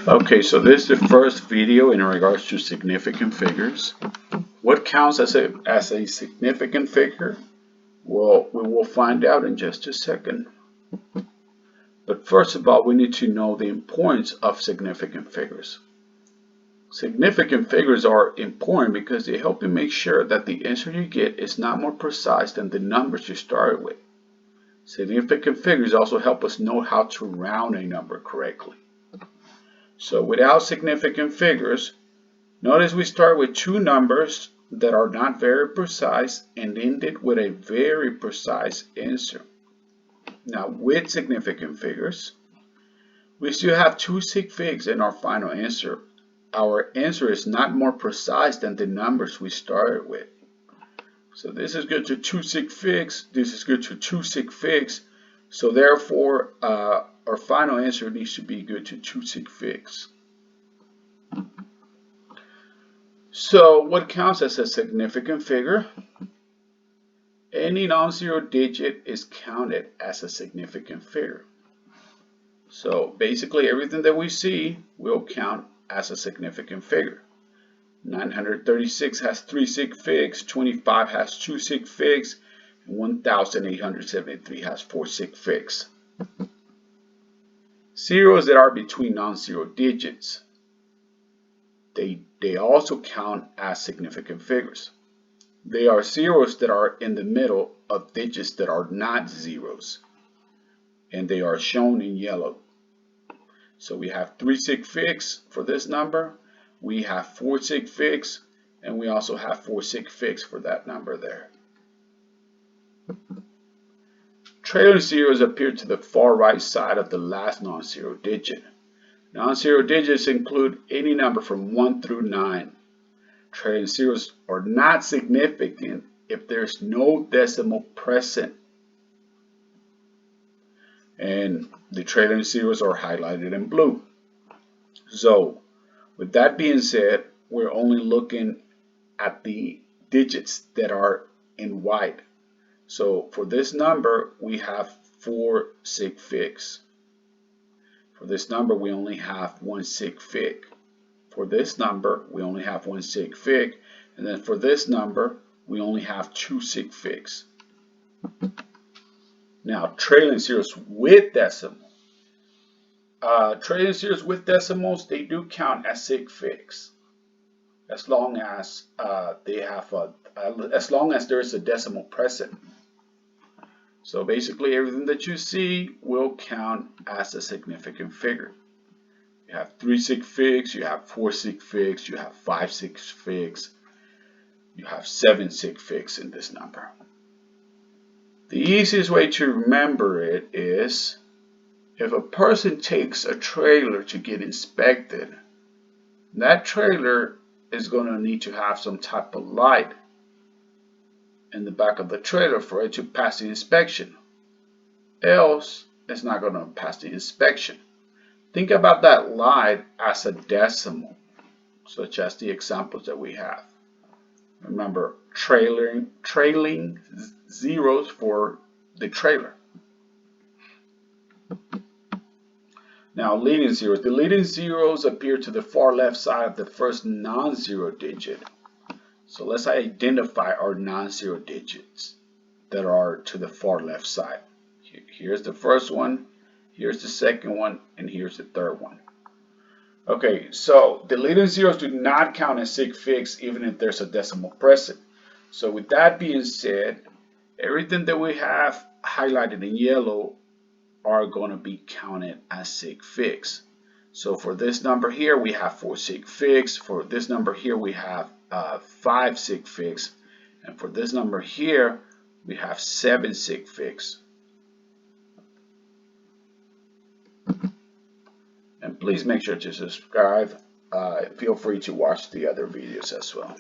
Okay, so this is the first video in regards to significant figures. What counts as a significant figure? Well, we will find out in just a second. But first of all, we need to know the importance of significant figures. Significant figures are important because they help you make sure that the answer you get is not more precise than the numbers you started with. Significant figures also help us know how to round a number correctly. So without significant figures, notice we start with two numbers that are not very precise and ended with a very precise answer. Now with significant figures, we still have two sig figs in our final answer. Our answer is not more precise than the numbers we started with. So this is good to two sig figs, this is good to two sig figs, so therefore our final answer needs to be good to two sig figs. So what counts as a significant figure? Any non-zero digit is counted as a significant figure. So basically everything that we see will count as a significant figure. 936 has 3 sig figs, 25 has 2 sig figs, and 1873 has 4 sig figs. Zeros that are between non-zero digits, they also count as significant figures. They are zeros that are in the middle of digits that are not zeros, and they are shown in yellow. So we have 3 sig figs for this number, we have 4 sig figs, and we also have 4 sig figs for that number there. Trailing zeros appear to the far right side of the last non-zero digit. Non-zero digits include any number from 1 through 9. Trailing zeros are not significant if there's no decimal present. And the trailing zeros are highlighted in blue. So, with that being said, we're only looking at the digits that are in white. So for this number, we have 4 sig figs. For this number, we only have 1 sig fig. For this number, we only have 1 sig fig. And then for this number, we only have 2 sig figs. Now, trailing zeros with decimal. Trailing zeros with decimals, they do count as sig figs, as long as as long as there is a decimal present. So basically, everything that you see will count as a significant figure. You have 3 sig figs, you have 4 sig figs, you have 5 sig figs, you have 7 sig figs in this number. The easiest way to remember it is if a person takes a trailer to get inspected, that trailer is going to need to have some type of light in the back of the trailer for it to pass the inspection. Else, it's not going to pass the inspection. Think about that light as a decimal, such as the examples that we have. Remember, trailing zeros for the trailer. Now, leading zeros. The leading zeros appear to the far left side of the first non-zero digit. So let's identify our non-zero digits that are to the far left side. Here's the first one, here's the second one, and here's the third one. Okay, so the leading zeros do not count as sig figs even if there's a decimal present. So with that being said, everything that we have highlighted in yellow are going to be counted as sig figs. So for this number here, we have 4 sig figs. For this number here, we have 5 sig figs. And for this number here, we have 7 sig figs. And please make sure to subscribe. Feel free to watch the other videos as well.